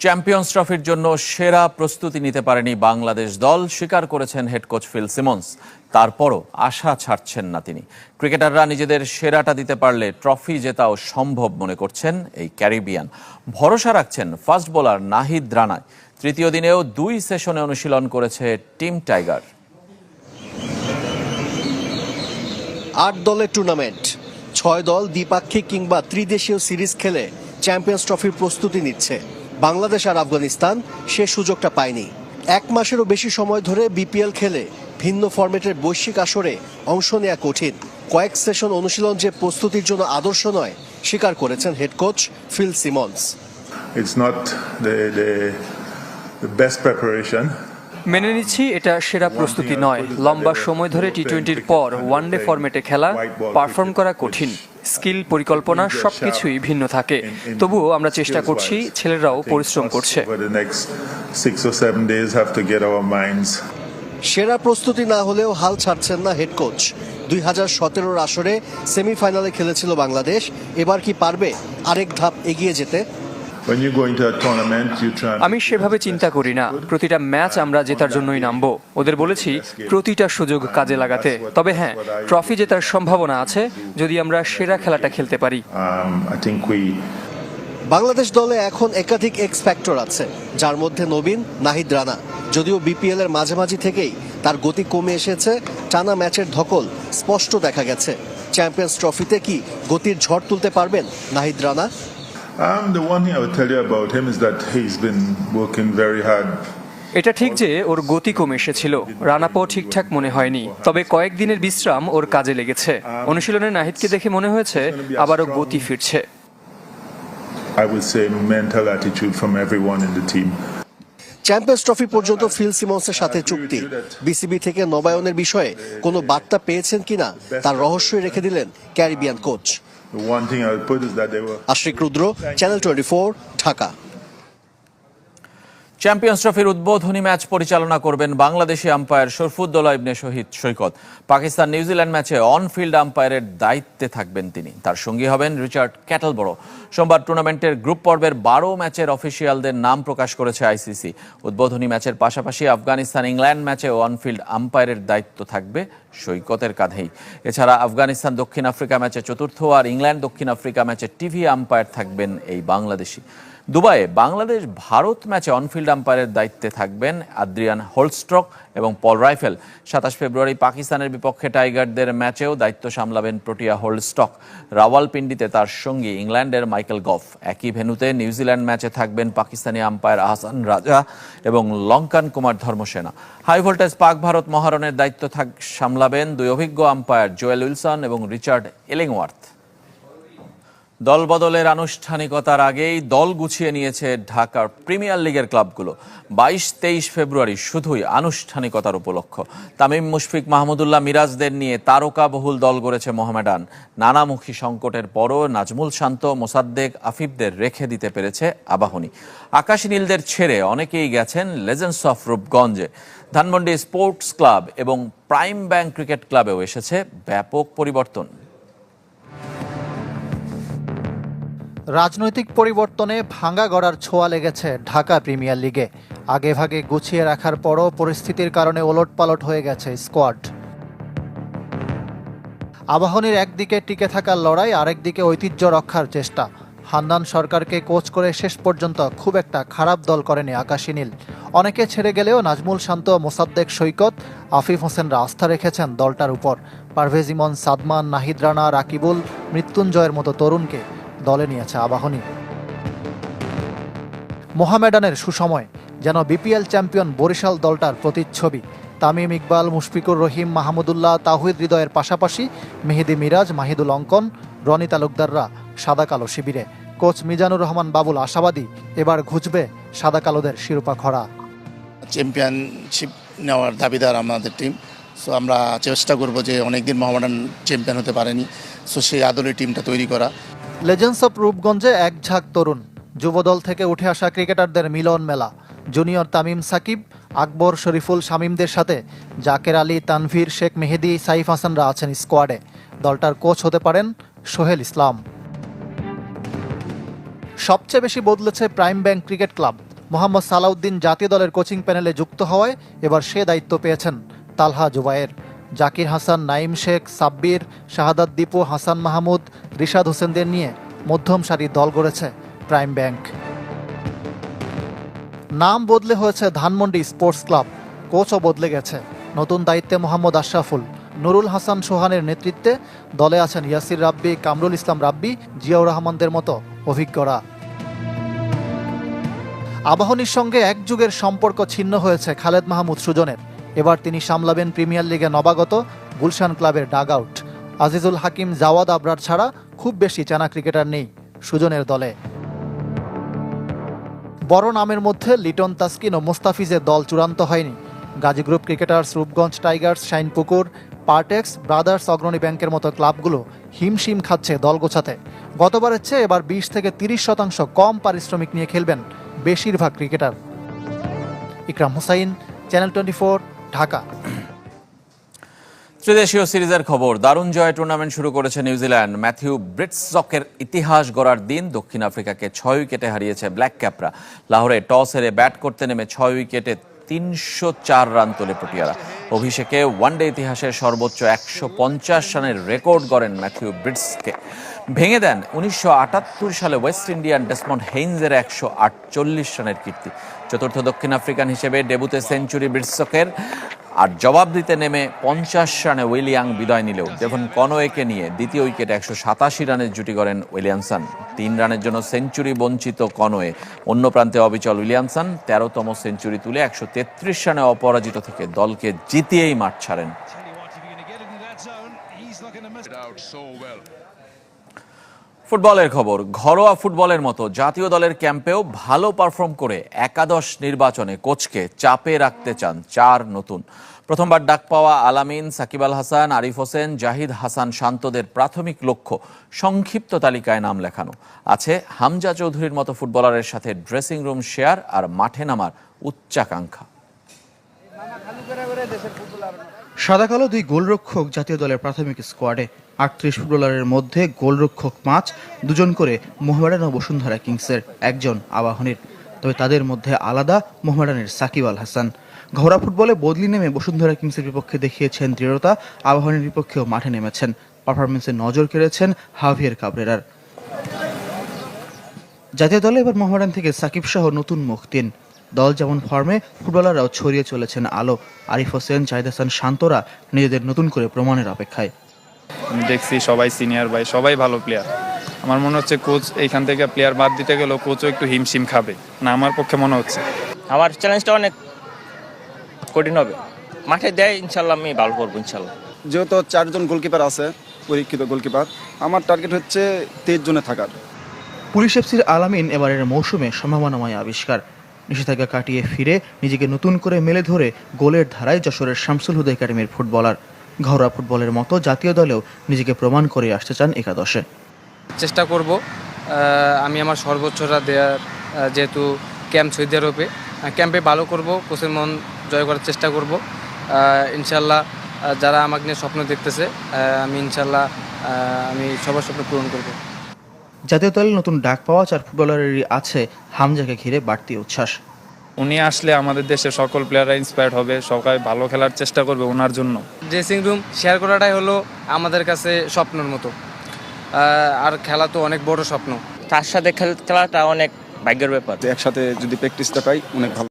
Champions ট্রফির জন্য সেরা প্রস্তুতি নিতে পারেনি বাংলাদেশ দল, স্বীকার করেছেন হেড কোচ ফিল সিমন্স। তারপরও আশা ছাড়ছেন না তিনি। ক্রিকেটাররা নিজেদের সেরাটা দিতে পারলে ট্রফি জেতাও সম্ভব মনে করছেন এই ক্যারিবিয়ান। ভরসা রাখছেন ফাস্ট বোলার নাহিদ রানায়। তৃতীয় দিনেও 2 সেশনে অনুশীলন করেছে টিম টাইগার। 8 দলের টুর্নামেন্ট, 6 দল দ্বিপাক্ষিক কিংবা ত্রিদেশীয় সিরিজ খেলে চ্যাম্পিয়ন্স ট্রফির প্রস্তুতি নিচ্ছে। বাংলাদেশ আর আফগানিস্তান সে সুযোগটা পায়নি। 1 মাসেরও বেশি সময় ধরে বিপিএল খেলে ভিন্ন ফরম্যাটের বৈশ্বিক আসরে অংশ নেওয়া কঠিন। কয়েক সেশন অনুশীলন যে প্রস্তুতির জন্য আদর্শ নয়, স্বীকার করেছেন head coach Phil Simmons. It's not the best preparation. মেনে নিচ্ছি এটা সেরা প্রস্তুতি নয়। লম্বা সময় ধরে টি-20-র পর ওয়ানডে ফরম্যাটে খেলা, পারফর্ম করা কঠিন। স্কিল, পরিকল্পনা সবকিছুই ভিন্ন থাকে। তবুও আমরা চেষ্টা করছি, ছেলেরাও পরিশ্রম করছে। সেরা প্রস্তুতি না হলেও হাল ছাড়ছেন না হেড কোচ। 2017-র আসরে সেমিফাইনালে খেলেছিল বাংলাদেশ। এবার কি পারবে আরেক ধাপ এগিয়ে যেতে? আমি সেভাবে চিন্তা করি না। প্রতিটা ম্যাচ আমরা জেতার জন্যই নামবো। ওদের বলেছি প্রতিটা সুযোগ কাজে লাগাতে। তবে হ্যাঁ, ট্রফি জেতার সম্ভাবনা আছে যদি আমরা সেরা খেলাটা খেলতে পারি। বাংলাদেশ দলে এখন একাধিক এক্স ফ্যাক্টর আছে, যার মধ্যে নবীন, নাহিদ রানা। যদিও বিপিএল এর মাঝামাঝি থেকেই তার গতি কমে এসেছে, টানা ম্যাচের ধকল স্পষ্ট দেখা গেছে। চ্যাম্পিয়ন্স ট্রফিতে কি গতির ঝড় তুলতে পারবেন Nahid Rana? The one thing I would tell you about him is that he's been working very hard. এটা ঠিক যে ওর গতি কমে এসেছিল। রানাপও ঠিকঠাক মনে হয়নি, তবে কয়েকদিনের বিশ্রাম ওর কাজে লেগেছে। অনুশীলনে নাহিদকে দেখে মনে হয়েছে আবারও গতি ফিরছে। I would say mental attitude from everyone in the team. Champions trophy পর্যন্ত ফিল সিমন্সের সাথে চুক্তি। বিসিবি থেকে নবায়নের বিষয়ে কোনো বার্তা পেয়েছেন কিনা তার রহস্যই রেখে দিলেন ক্যারিবিয়ান কোচ। আশরিক রুদ্র, চ্যানেল 24, ঢাকা। চ্যাম্পিয়ন্স ট্রফির উদ্বোধনী ম্যাচ পরিচালনা করবেন বাংলাদেশি আম্পায়ার শরফুদ্দৌলা ইবনে শহীদ সৈকত। পাকিস্তান নিউজিল্যান্ড ম্যাচে অন ফিল্ড আম্পায়ারের দায়িত্বে থাকবেন তিনি। তার সঙ্গী হবেন রিচার্ড ক্যাটলবরো। সোমবার টুর্নামেন্টের গ্রুপ পর্বের 12 ম্যাচের অফিসিয়ালদের নাম প্রকাশ করেছে আইসিসি। উদ্বোধনী ম্যাচের পাশাপাশি আফগানিস্তান ইংল্যান্ড ম্যাচে অন ফিল্ড আম্পায়ারের দায়িত্ব থাকবে সৈকতের কাঁধেই। এছাড়া আফগানিস্তান দক্ষিণ আফ্রিকা ম্যাচে চতুর্থ আর ইংল্যান্ড দক্ষিণ আফ্রিকা ম্যাচে টিভি আম্পায়ার থাকবেন এই বাংলাদেশি। দুবাইয়ে বাংলাদেশ ভারত ম্যাচে অনফিল্ড আম্পায়ারের দায়িত্বে থাকবেন আদ্রিয়ান হোলস্ট্রক এবং পল রাইফেল। 27 ফেব্রুয়ারি পাকিস্তানের বিপক্ষে টাইগারদের ম্যাচেও দায়িত্ব সামলাবেন প্রোটিয়া হোলস্টক। রাওয়ালপিন্ডিতে তার সঙ্গী ইংল্যান্ডের মাইকেল গফ। একই ভেন্যুতে নিউজিল্যান্ড ম্যাচে থাকবেন পাকিস্তানি আম্পায়ার আহসান রাজা এবং লঙ্কান কুমার ধর্মসেনা। হাই ভোল্টেজ পাক ভারত মহারণের দায়িত্ব সামলাবেন 2 অভিজ্ঞ আম্পায়ার জোয়েল উইলসন এবং রিচার্ড এলিংওয়ার্থ। দল বদলের আনুষ্ঠানিকতার আগেই দল গুছিয়ে নিয়েছে ঢাকার প্রিমিয়ার লিগের ক্লাবগুলো। 22-23 ফেব্রুয়ারি শুধুই আনুষ্ঠানিকতার উপলক্ষ। তামিম, মুশফিক, মাহমুদুল্লাহ, মিরাজদের নিয়ে তারকা বহুল দল গড়েছে মোহামেডান। নানামুখী সংকটের পরও নাজমুল শান্ত, মোসাদ্দেক, আফিফদের রেখে দিতে পেরেছে আবাহনী। আকাশী নীলদের ছেড়ে অনেকেই গেছেন লেজেন্ডস অফ রূপগঞ্জে। ধানমন্ডি স্পোর্টস ক্লাব এবং প্রাইম ব্যাংক ক্রিকেট ক্লাবেও এসেছে ব্যাপক পরিবর্তন। রাজনৈতিক পরিবর্তনে ভাঙা গড়ার ছোঁয়া লেগেছে ঢাকা প্রিমিয়ার লিগে। আগেভাগে গুছিয়ে রাখার পরও পরিস্থিতির কারণে ওলটপালট হয়ে গেছে স্কোয়াড। আবাহনীর একদিকে টিকে থাকার লড়াই, আরেকদিকে ঐতিহ্য রক্ষার চেষ্টা। হান্নান সরকারকে কোচ করে শেষ পর্যন্ত খুব একটা খারাপ দল করেনি আকাশী নীল। অনেকে ছেড়ে গেলেও নাজমুল শান্ত, মোসাদ্দেক, সৈকত, আফিফ হোসেনরা আস্থা রেখেছেন দলটার উপর। পারভেজ ইমন, সাদমান, নাহিদ রানা, রাকিবুল, মৃত্যুঞ্জয়ের মতো তরুণকে দলে নিয়েছে আবাহনী। মোহামেডানের সুসময়, যেন বিপিএল চ্যাম্পিয়ন বরিশাল দলটার প্রতিচ্ছবি। তামিম ইকবাল, মুশফিকুর রহিম, মাহমুদুল্লাহ, তাওহিদ হৃদয়ের পাশাপাশি মেহেদি মিরাজ, মাহিদুল অঙ্কন, রনি তালুকদাররা সাদা কালো শিবিরে। কোচ মিজানুর রহমান বাবুল আশাবাদী এবার ঘুচবে সাদা কালোদের শিরোপা খরা। চ্যাম্পিয়নশিপ নেওয়ার দাবিদার আমাদের টিম। সো আমরা চেষ্টা করব যে অনেকদিন মোহামেডান চ্যাম্পিয়ন হতে পারেনি, সো সেই আদলের টিমটা তৈরি করা। লেজেন্ডস অফ রূপগঞ্জে এক ঝাঁক তরুণ যুবদল থেকে উঠে আসা ক্রিকেটারদের মিলন মেলা। জুনিয়র তামিম, সাকিব, আকবর, শরীফুল, শামীমদের সাথে জাকের আলী, তানভীর, শেখ মেহেদি, সাইফ হাসানরা আছেন স্কোয়াডে। দলটার কোচ হতে পারেন সোহেল ইসলাম। সবচেয়ে বেশি বদলেছে Prime bank cricket club. Mohammad Salauddin জাতীয় দলের কোচিং প্যানেলে যুক্ত হওয়ায় এবার সে দায়িত্ব পেয়েছেন তালহা জুবায়ের। জাকির হাসান, নাইম শেখ, সাব্বির, শাহাদাত দীপু, হাসান মাহমুদ, রিশাদ হোসেনদের নিয়ে মধ্যম সারির দল গড়েছে প্রাইম ব্যাংক। নাম বদলে হয়েছে ধানমন্ডি স্পোর্টস ক্লাব, কোচও বদলে গেছে। নতুন দায়িত্বে মোহাম্মদ আশরাফুল, নুরুল হাসান সোহানের নেতৃত্বে দলে আছেন ইয়াসির রাব্বি, কামরুল ইসলাম রাব্বি, জিয়াউর রহমানদের মতো অভিজ্ঞরা। আবাহনীর সঙ্গে এক যুগের সম্পর্ক ছিন্ন হয়েছে খালেদ মাহমুদ সুজনের। এবার তিনি সামলাবেন প্রিমিয়ার লিগে নবাগত গুলশান ক্লাবের ডাগ আউট। আজিজুল হাকিম, জাওয়াদ আবরার ছাড়া খুব বেশি চেনা ক্রিকেটার নেই সুজনের দলে। বড় নামের মধ্যে লিটন তাসকিন ও মুস্তাফিজের দল চূড়ান্ত হয়নি। Gazi group cricketers, Rupganj Tigers, Shinepukur, Partex, brothers, অগ্রণী ব্যাংকের মতো ক্লাবগুলো হিমশিম খাচ্ছে দল গোছাতে। গতবারের চেয়ে এবার 20 থেকে 30% কম পারিশ্রমিক নিয়ে খেলবেন বেশিরভাগ ক্রিকেটার। ইকরাম হুসাইন, চ্যানেল 24, ঢাকা। ত্রিদেশীয় সিরিজের খবর। দারুণ জয় টুর্নামেন্ট শুরু করেছে নিউজিল্যান্ড। ম্যাথিউ ব্রিটসকের ইতিহাস গড়ার দিন। দক্ষিণ আফ্রিকাকে 6 উইকেটে হারিয়েছে ব্ল্যাক ক্যাপরা। লাহোরে টস হেরে ব্যাট করতে নেমে 6 উইকেটে 304 রান তোলে প্রোটিয়ারা। অভিষেকে ওয়ানডে ইতিহাসের সর্বোচ্চ 150 রানের রেকর্ড গড়েন ম্যাথিউ ব্রিটসকে। ভেঙে দেন 1978 সালে ওয়েস্ট ইন্ডিয়ান ডেসমন্ড হেইনজের 148 রানের কীর্তি। চতুর্থ দক্ষিণ আফ্রিকান হিসেবে ডেবুতে সেঞ্চুরি ব্রিটসকের। আর জবাব দিতে নেমে 50 রানে উইলিয়াং বিদায় নিলেও ডেভন কনওয়েকে নিয়ে দ্বিতীয় উইকেটে 187 রানের জুটি গড়েন উইলিয়ামসন। 3 রানের জন্য সেঞ্চুরি বঞ্চিত কনওয়ে। অন্য প্রান্তে অবিচল উইলিয়ামসন 13তম সেঞ্চুরি তুলে 133 রানে অপরাজিত থেকে দলকে জিতিয়েই মাঠ ছাড়েন। ফুটবলের খবর। ঘরোয়া ফুটবলের মতো জাতীয় দলের ক্যাম্পেও ভালো পারফর্ম করে একাদশ নির্বাচনে কোচকে চাপে রাখতে চান 4 নতুন। প্রথমবার ডাক পাওয়া আলামিন, সাকিব আল হাসান, আরিফ হোসেন, জাহিদ হাসান শান্তদের প্রাথমিক লক্ষ্য সংক্ষিপ্ত তালিকায় নাম লেখানো। আছে হামজা চৌধুরীর মতো ফুটবলারের সাথে ড্রেসিং রুম শেয়ার আর মাঠে নামার উচ্চাকাঙ্ক্ষা। সাদা কালো 2 গোলরক্ষক জাতীয় দলের প্রাথমিক স্কোয়াডে। 38 ফুটবলারের মধ্যে গোলরক্ষক 5, 2 জন করে মোহামেডান ও বসুন্ধরা কিংসের, 1 জন আবাহনীর। তবে তাদের মধ্যে আলাদা মোহামেডানের সাকিব আল হাসান। ঘরোয়া ফুটবলে বদলি নেমে বসুন্ধরা কিংসের বিপক্ষে দেখিয়েছেন দৃঢ়তা, আবাহনীর বিপক্ষেও মাঠে নেমেছেন। পারফরমেন্সে নজর কেড়েছেন হাভিয়ের কাবরেরার। জাতীয় দলে এবার মোহামেডান থেকে সাকিব সহ নতুন মুখ 3। দল যেমন ফর্মে, ফুটবলাররাও ছড়িয়ে চলেছেন আলো। আরিফ হোসেন, জাহিদ হাসান শান্তরা নিজেদের নতুন করে প্রমাণের অপেক্ষায়। আমি দেখছি সবাই সিনিয়র ভাই, সবাই ভালো প্লেয়ার। আমার মনে হচ্ছে কোচ এইখান থেকে প্লেয়ার বাদ দিতে গেলেও কোচও একটু হিমশিম খাবে না, আমার পক্ষে মনে হচ্ছে। আমার চ্যালেঞ্জটা অনেক কঠিন হবে। মাঠে দেয় ইনশাল্লাহ আমি ভালো করবো ইনশাল্লাহ। যেহেতু 4 জন গোলকিপার আছে, পরীক্ষিত গোলকিপার, আমার টার্গেট হচ্ছে 23 জনে থাকার। পুলিশ এফসির আলামিন এবারের মৌসুমে সম্ভাবনাময় আবিষ্কার। নিষেধাজ্ঞা কাটিয়ে ফিরে নিজেকে নতুন করে মেলে ধরে গোলের ধারায় যশোরের শামসুল হুদা একাডেমির ফুটবলার। ঘরোয়া ফুটবলের মতো জাতীয় দলেও নিজেকে প্রমাণ করে আসতে চান একাদশে। চেষ্টা করব আমি আমার সর্বোচ্চটা দেওয়ার, যেহেতু ক্যাম্প সৌদি আরবে, ক্যাম্পে ভালো করব, কোচের মন জয় করার চেষ্টা করব ইনশাল্লাহ। যারা আমাকে নিয়ে স্বপ্ন দেখতেছে আমি ইনশাল্লাহ আমি সবার স্বপ্ন পূরণ করব। জাতীয় দলে নতুন ডাক পাওয়া 4 ফুটবলারেরই আছে হামজাকে ঘিরে বাড়তি উচ্ছ্বাস। উনি আসলে আমাদের দেশের সকল প্লেয়াররা ইন্সপায়ার্ড হবে, সবাই ভালো খেলার চেষ্টা করবে ওনার জন্য। ড্রেসিং রুম শেয়ার করাটাই হলো আমাদের কাছে স্বপ্নের মতো, আর খেলা তো অনেক বড় স্বপ্ন। তার সাথে খেলাটা অনেক ভাগ্যের ব্যাপার। একসাথে যদি প্র্যাকটিসটা পাই অনেক ভালো।